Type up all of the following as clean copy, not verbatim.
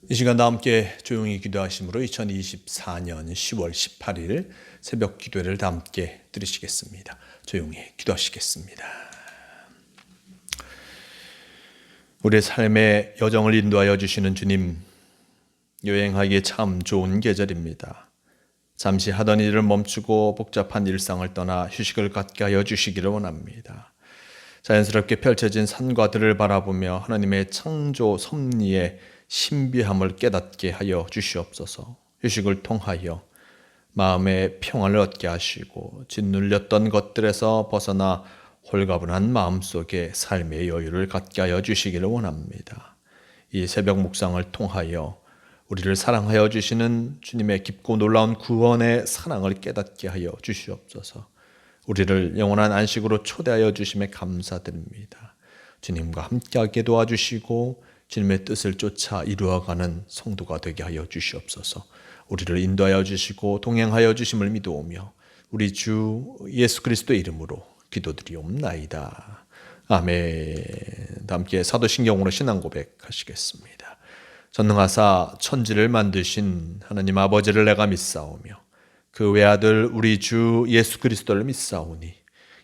이 시간 다 함께 조용히 기도하심으로 2024년 10월 18일 새벽 기도를 다 함께 드리시겠습니다. 조용히 기도하시겠습니다. 우리의 삶의 여정을 인도하여 주시는 주님, 여행하기에 참 좋은 계절입니다. 잠시 하던 일을 멈추고 복잡한 일상을 떠나 휴식을 갖게 하여 주시기를 원합니다. 자연스럽게 펼쳐진 산과 들을 바라보며 하나님의 창조 섭리의 신비함을 깨닫게 하여 주시옵소서. 휴식을 통하여 마음의 평안을 얻게 하시고 짓눌렸던 것들에서 벗어나 홀가분한 마음속에 삶의 여유를 갖게 하여 주시기를 원합니다. 이 새벽 묵상을 통하여 우리를 사랑하여 주시는 주님의 깊고 놀라운 구원의 사랑을 깨닫게 하여 주시옵소서. 우리를 영원한 안식으로 초대하여 주심에 감사드립니다. 주님과 함께하게 도와주시고 주님의 뜻을 쫓아 이루어가는 성도가 되게 하여 주시옵소서. 우리를 인도하여 주시고 동행하여 주심을 믿어오며 우리 주 예수 그리스도의 이름으로 기도드리옵나이다. 아멘. 함께 사도신경으로 신앙 고백하시겠습니다. 전능하사 천지를 만드신 하나님 아버지를 내가 믿사오며 그 외아들 우리 주 예수 그리스도를 믿사오니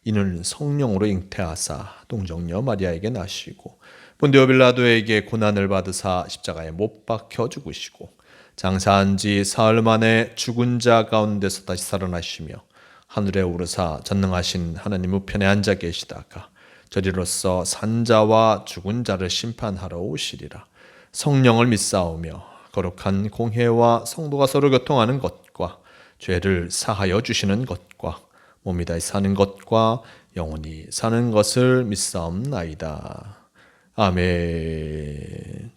이는 성령으로 잉태하사 동정녀 마리아에게 나시고 본디오 빌라도에게 고난을 받으사 십자가에 못 박혀 죽으시고 장사한 지 사흘 만에 죽은 자 가운데서 다시 살아나시며 하늘에 오르사 전능하신 하나님 우편에 앉아 계시다가 저리로서 산자와 죽은 자를 심판하러 오시리라. 성령을 믿사오며 거룩한 공회와 성도가 서로 교통하는 것과 죄를 사하여 주시는 것과 몸이 다시 사는 것과 영원히 사는 것을 믿사옵나이다. 아멘.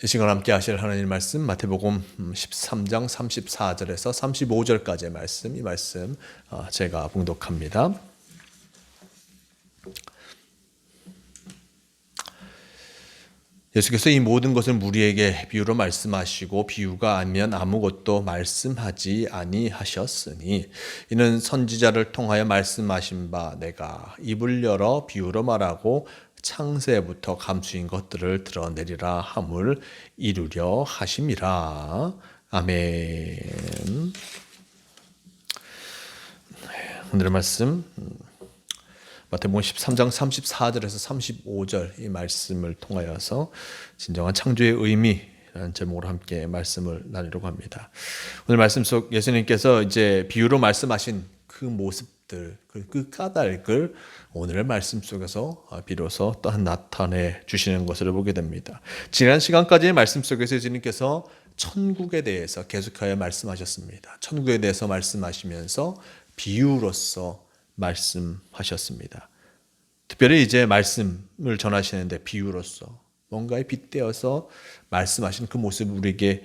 이 시간 함께 하실 하나님 말씀 마태복음 13장 34절에서 35절까지의 말씀, 이 말씀 제가 봉독합니다. 예수께서 이 모든 것을 무리에게 비유로 말씀하시고 비유가 아니면 아무것도 말씀하지 아니하셨으니 이는 선지자를 통하여 말씀하신 바 내가 입을 열어 비유로 말하고 창세부터 감추인 것들을 드러내리라 함을 이루려 하심이라. 아멘. 오늘의 말씀 마태복음 13장 34절에서 35절 이 말씀을 통하여서 진정한 창조의 의미라는 제목으로 함께 말씀을 나누려고 합니다. 오늘 말씀 속 예수님께서 이제 비유로 말씀하신 그 모습들, 그 까닭을 오늘의 말씀 속에서 비로소 또 나타내 주시는 것을 보게 됩니다. 지난 시간까지의 말씀 속에서 예수님께서 천국에 대해서 계속하여 말씀하셨습니다. 천국에 대해서 말씀하시면서 비유로서 말씀하셨습니다. 특별히 이제 말씀을 전하시는데 비유로서 뭔가에 빗대어서 말씀하신 그 모습을 우리에게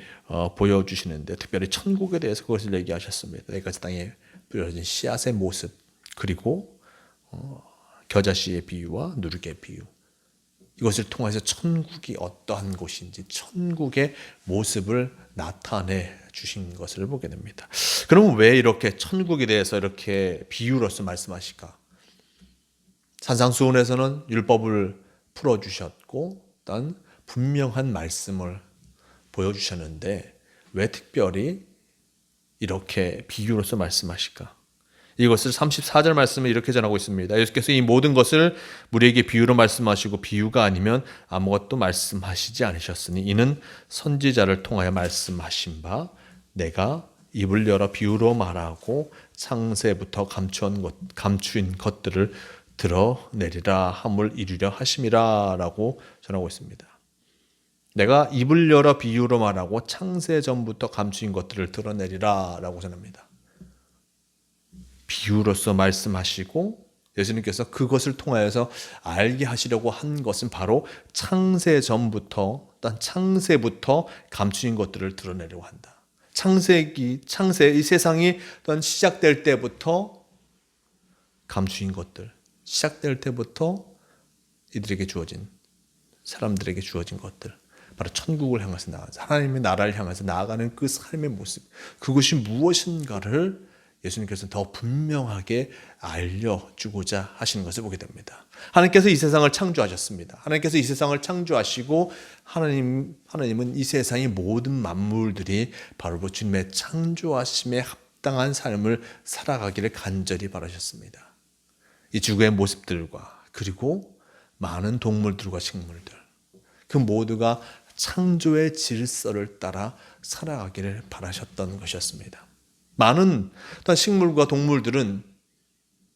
보여주시는데 특별히 천국에 대해서 그것을 얘기하셨습니다. 내가 땅에 뿌려진 씨앗의 모습, 그리고 겨자씨의 비유와 누룩의 비유, 이것을 통해서 천국이 어떠한 곳인지 천국의 모습을 나타내 주신 것을 보게 됩니다. 그러면 왜 이렇게 천국에 대해서 이렇게 비유로서 말씀하실까? 산상수훈에서는 율법을 풀어주셨고 일단 분명한 말씀을 보여주셨는데 왜 특별히 이렇게 비유로서 말씀하실까? 이것을 34절 말씀에 이렇게 전하고 있습니다. 예수께서 이 모든 것을 우리에게 비유로 말씀하시고 비유가 아니면 아무것도 말씀하시지 않으셨으니 이는 선지자를 통하여 말씀하신 바 내가 입을 열어 비유로 말하고 창세부터 감추인 것들을 드러내리라 함을 이루려 하심이라 라고 전하고 있습니다. 내가 입을 열어 비유로 말하고 창세 전부터 감추인 것들을 드러내리라 라고 전합니다. 비유로서 말씀하시고 예수님께서 그것을 통하여서 알게 하시려고 한 것은 바로 창세 전부터, 일단 창세부터 감추인 것들을 드러내려고 한다. 창세 이 세상이 일단 시작될 때부터 감추인 것들, 시작될 때부터 이들에게 주어진, 사람들에게 주어진 것들, 바로 천국을 향해서 하나님의 나라를 향해서 나아가는 그 삶의 모습, 그것이 무엇인가를 예수님께서는 더 분명하게 알려주고자 하시는 것을 보게 됩니다. 하나님께서 이 세상을 창조하셨습니다. 하나님께서 이 세상을 창조하시고 하나님은 이 세상의 모든 만물들이 바로 주님의 창조하심에 합당한 삶을 살아가기를 간절히 바라셨습니다. 이 지구의 모습들과 그리고 많은 동물들과 식물들, 그 모두가 창조의 질서를 따라 살아가기를 바라셨던 것이었습니다. 많은 어떤 식물과 동물들은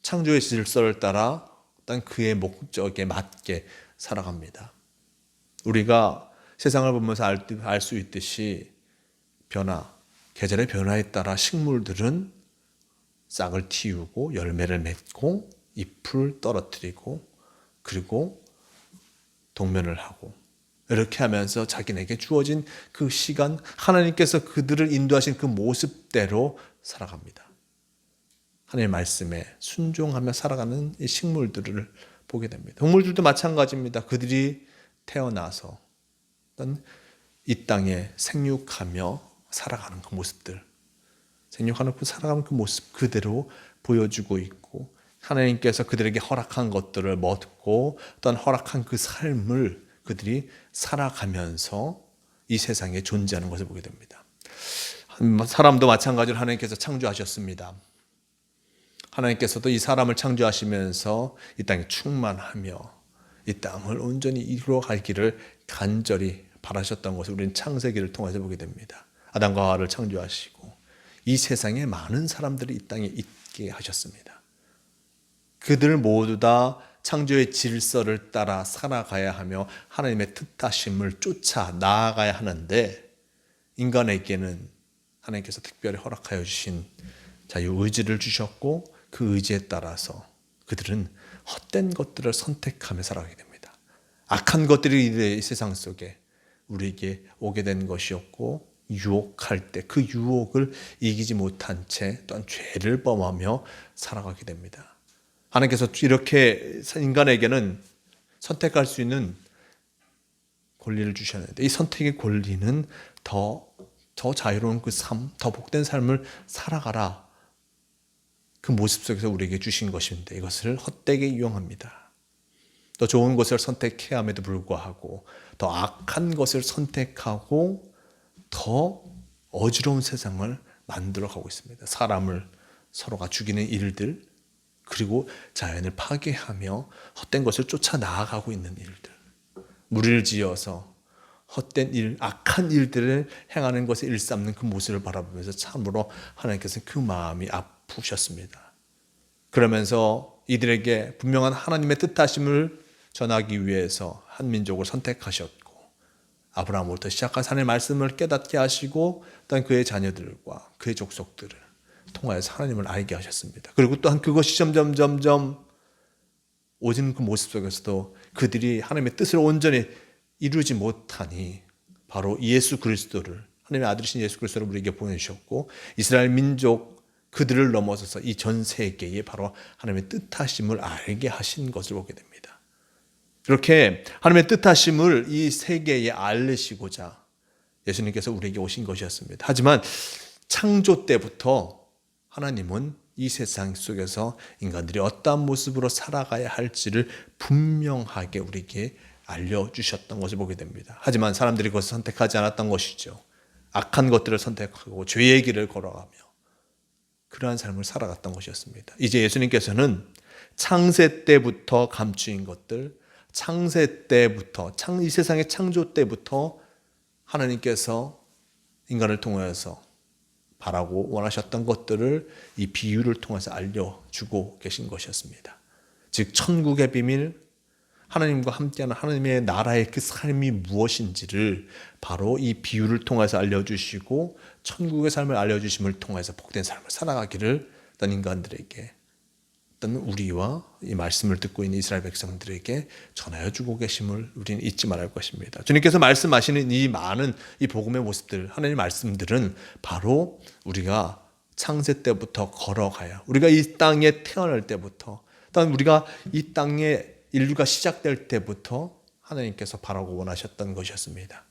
창조의 질서를 따라 어떤 그의 목적에 맞게 살아갑니다. 우리가 세상을 보면서 알 수 있듯이 계절의 변화에 따라 식물들은 싹을 틔우고 열매를 맺고 잎을 떨어뜨리고 그리고 동면을 하고 이렇게 하면서 자기네게 주어진 그 시간, 하나님께서 그들을 인도하신 그 모습대로 살아갑니다. 하나님의 말씀에 순종하며 살아가는 이 식물들을 보게 됩니다. 동물들도 마찬가지입니다. 그들이 태어나서 이 땅에 생육하며 살아가는 그 모습들, 생육하는 그 살아가는 그 모습 그대로 보여주고 있고, 하나님께서 그들에게 허락한 것들을 먹고 어떤 허락한 그 삶을 그들이 살아가면서 이 세상에 존재하는 것을 보게 됩니다. 사람도 마찬가지로 하나님께서 창조하셨습니다. 하나님께서도 이 사람을 창조하시면서 이 땅에 충만하며 이 땅을 온전히 이루어가기를 간절히 바라셨던 것을 우리는 창세기를 통해서 보게 됩니다. 아담과 하와를 창조하시고 이 세상에 많은 사람들이 이 땅에 있게 하셨습니다. 그들 모두 다 창조의 질서를 따라 살아가야 하며 하나님의 뜻하심을 쫓아 나아가야 하는데, 인간에게는 하나님께서 특별히 허락하여 주신 자유의지를 주셨고 그 의지에 따라서 그들은 헛된 것들을 선택하며 살아가게 됩니다. 악한 것들이 이 세상 속에 우리에게 오게 된 것이었고, 유혹할 때 그 유혹을 이기지 못한 채 또한 죄를 범하며 살아가게 됩니다. 하나님께서 이렇게 인간에게는 선택할 수 있는 권리를 주셨는데, 이 선택의 권리는 더 자유로운 그 삶, 더 복된 삶을 살아가라, 그 모습 속에서 우리에게 주신 것인데 이것을 헛되게 이용합니다. 더 좋은 것을 선택해야 함에도 불구하고 더 악한 것을 선택하고 더 어지러운 세상을 만들어가고 있습니다. 사람을 서로가 죽이는 일들, 그리고 자연을 파괴하며 헛된 것을 쫓아 나아가고 있는 일들, 무리를 지어서 헛된 일, 악한 일들을 행하는 것에 일삼는 그 모습을 바라보면서 참으로 하나님께서는 그 마음이 아프셨습니다. 그러면서 이들에게 분명한 하나님의 뜻하심을 전하기 위해서 한 민족을 선택하셨고, 아브라함부터 시작한 하나님의 말씀을 깨닫게 하시고 또한 그의 자녀들과 그의 족속들을 통하여서 하나님을 알게 하셨습니다. 그리고 또한 그것이 점점 오지는 그 모습 속에서도 그들이 하나님의 뜻을 온전히 이루지 못하니 바로 예수 그리스도를, 하나님의 아들이신 예수 그리스도를 우리에게 보내주셨고, 이스라엘 민족 그들을 넘어서서 이 전 세계에 바로 하나님의 뜻하심을 알게 하신 것을 보게 됩니다. 이렇게 하나님의 뜻하심을 이 세계에 알리시고자 예수님께서 우리에게 오신 것이었습니다. 하지만 창조 때부터 하나님은 이 세상 속에서 인간들이 어떠한 모습으로 살아가야 할지를 분명하게 우리에게 알려주셨던 것을 보게 됩니다. 하지만 사람들이 그것을 선택하지 않았던 것이죠. 악한 것들을 선택하고 죄의 길을 걸어가며 그러한 삶을 살아갔던 것이었습니다. 이제 예수님께서는 창세 때부터 감추인 것들, 창세 때부터, 이 세상의 창조 때부터 하나님께서 인간을 통해서 바라고 원하셨던 것들을 이 비유를 통해서 알려주고 계신 것이었습니다. 즉 천국의 비밀, 하나님과 함께하는 하나님의 나라의 그 삶이 무엇인지를 바로 이 비유를 통해서 알려주시고, 천국의 삶을 알려주심을 통해서 복된 삶을 살아가기를 어떤 인간들에게, 어떤 우리와 이 말씀을 듣고 있는 이스라엘 백성들에게 전하여 주고 계심을 우리는 잊지 말할 것입니다. 주님께서 말씀하시는 이 많은 이 복음의 모습들, 하나님의 말씀들은 바로 우리가 창세 때부터 걸어가야, 우리가 이 땅에 태어날 때부터, 또한 우리가 이 땅에 인류가 시작될 때부터 하나님께서 바라고 원하셨던 것이었습니다.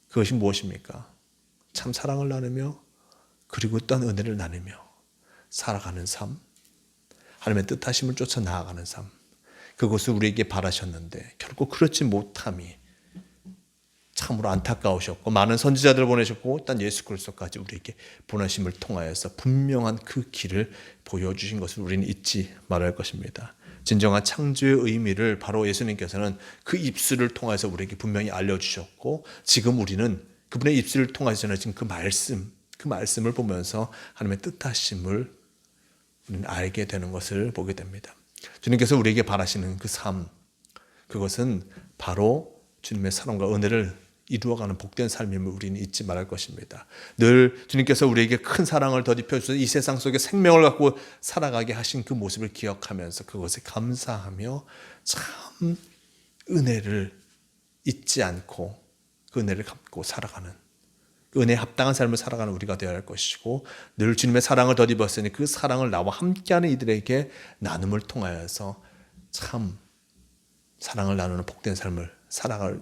그것이 무엇입니까? 참 사랑을 나누며 그리고 또한 은혜를 나누며 살아가는 삶, 하나님의 뜻하심을 쫓아 나아가는 삶, 그것을 우리에게 바라셨는데 결국 그렇지 못함이 참으로 안타까우셨고, 많은 선지자들을 보내셨고 일단 예수 그리스도까지 우리에게 보내심을 통하여서 분명한 그 길을 보여주신 것을 우리는 잊지 말아야 할 것입니다. 진정한 창조의 의미를 바로 예수님께서는 그 입술을 통해서 우리에게 분명히 알려주셨고, 지금 우리는 그분의 입술을 통해서 전해진 그 말씀을 보면서 하나님의 뜻하심을 우리는 알게 되는 것을 보게 됩니다. 주님께서 우리에게 바라시는 그 삶, 그것은 바로 주님의 사랑과 은혜를 이루어가는 복된 삶임을 우리는 잊지 말할 것입니다. 늘 주님께서 우리에게 큰 사랑을 덧입혀 주셔서 이 세상 속에 생명을 갖고 살아가게 하신 그 모습을 기억하면서 그것에 감사하며 참 은혜를 잊지 않고 그 은혜를 갖고 살아가는, 그 은혜에 합당한 삶을 살아가는 우리가 되어야 할 것이고, 늘 주님의 사랑을 덧입었으니 그 사랑을 나와 함께하는 이들에게 나눔을 통하여서 참 사랑을 나누는 복된 삶을 살아갈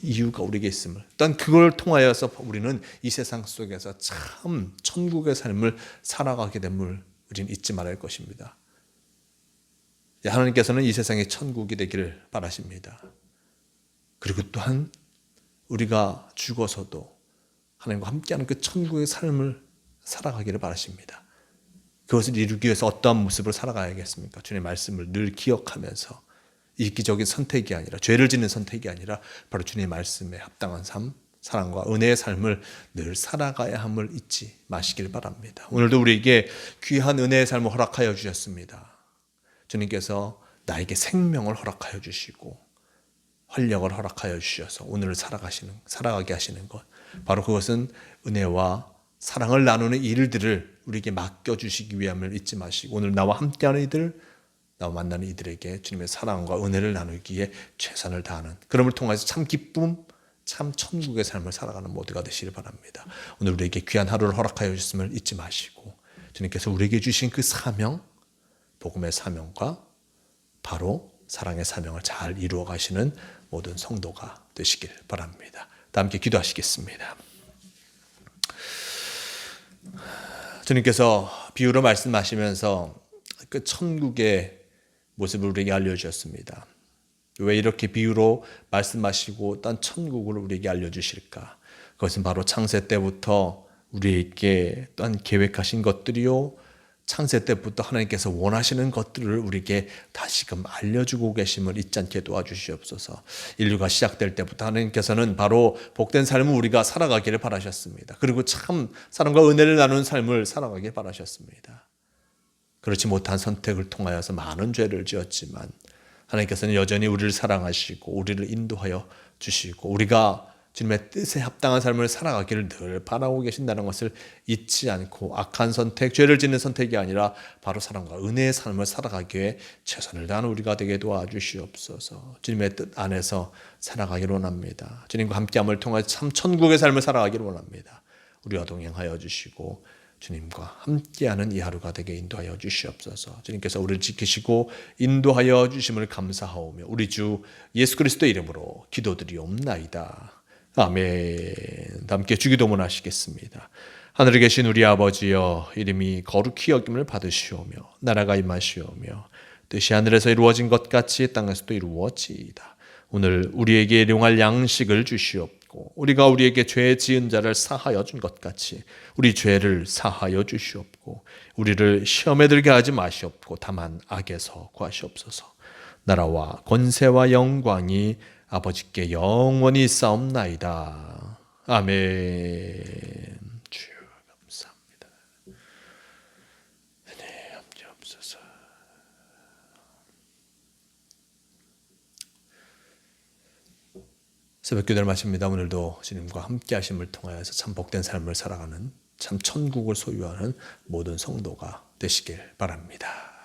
이유가 우리에게 있음을, 또한 그걸 통하여서 우리는 이 세상 속에서 참 천국의 삶을 살아가게 됨을 우리는 잊지 말아야 할 것입니다. 하나님께서는 이 세상이 천국이 되기를 바라십니다. 그리고 또한 우리가 죽어서도 하나님과 함께하는 그 천국의 삶을 살아가기를 바라십니다. 그것을 이루기 위해서 어떠한 모습으로 살아가야겠습니까? 주님의 말씀을 늘 기억하면서 이기적인 선택이 아니라, 죄를 짓는 선택이 아니라 바로 주님의 말씀에 합당한 삶, 사랑과 은혜의 삶을 늘 살아가야 함을 잊지 마시길 바랍니다. 오늘도 우리에게 귀한 은혜의 삶을 허락하여 주셨습니다. 주님께서 나에게 생명을 허락하여 주시고 활력을 허락하여 주셔서 오늘을 살아가게 하시는 것, 바로 그것은 은혜와 사랑을 나누는 일들을 우리에게 맡겨주시기 위함을 잊지 마시고, 오늘 나와 함께하는 이들, 나와 만나는 이들에게 주님의 사랑과 은혜를 나누기에 최선을 다하는, 그럼을 통해서 참 기쁨, 참 천국의 삶을 살아가는 모두가 되시길 바랍니다. 오늘 우리에게 귀한 하루를 허락하여 주셨음을 잊지 마시고, 주님께서 우리에게 주신 그 사명, 복음의 사명과 바로 사랑의 사명을 잘 이루어 가시는 모든 성도가 되시길 바랍니다. 다 함께 기도하시겠습니다. 주님께서 비유로 말씀하시면서 그 천국의 모습을 우리에게 알려주셨습니다. 왜 이렇게 비유로 말씀하시고 딴 천국을 우리에게 알려주실까? 그것은 바로 창세 때부터 우리에게 또한 계획하신 것들이요, 창세 때부터 하나님께서 원하시는 것들을 우리에게 다시금 알려주고 계심을 잊지 않게 도와주시옵소서. 인류가 시작될 때부터 하나님께서는 바로 복된 삶을 우리가 살아가기를 바라셨습니다. 그리고 참 사랑과 은혜를 나누는 삶을 살아가길 바라셨습니다. 그렇지 못한 선택을 통하여서 많은 죄를 지었지만 하나님께서는 여전히 우리를 사랑하시고 우리를 인도하여 주시고 우리가 주님의 뜻에 합당한 삶을 살아가기를 늘 바라고 계신다는 것을 잊지 않고 악한 선택, 죄를 짓는 선택이 아니라 바로 사랑과 은혜의 삶을 살아가기에 최선을 다하는 우리가 되게 도와주시옵소서. 주님의 뜻 안에서 살아가기를 원합니다. 주님과 함께함을 통해 참 천국의 삶을 살아가기를 원합니다. 우리와 동행하여 주시고 주님과 함께하는 이 하루가 되게 인도하여 주시옵소서. 주님께서 우리를 지키시고 인도하여 주심을 감사하오며 우리 주 예수 그리스도의 이름으로 기도드리옵나이다. 아멘. 함께 주기도문 하시겠습니다. 하늘에 계신 우리 아버지여, 이름이 거룩히 여김을 받으시오며 나라가 임하시오며 뜻이 하늘에서 이루어진 것 같이 땅에서도 이루어지이다. 오늘 우리에게 일용할 양식을 주시옵고 우리가 우리에게 죄 지은 자를 사하여 준 것 같이 우리 죄를 사하여 주시옵고 우리를 시험에 들게 하지 마시옵고 다만 악에서 구하시옵소서. 나라와 권세와 영광이 아버지께 영원히 싸움나이다. 아멘. 주여 감사합니다. 네, 함께 없어서. 새벽기도를 마칩니다. 오늘도 주님과 함께 하심을 통하여서 참 복된 삶을 살아가는 참 천국을 소유하는 모든 성도가 되시길 바랍니다.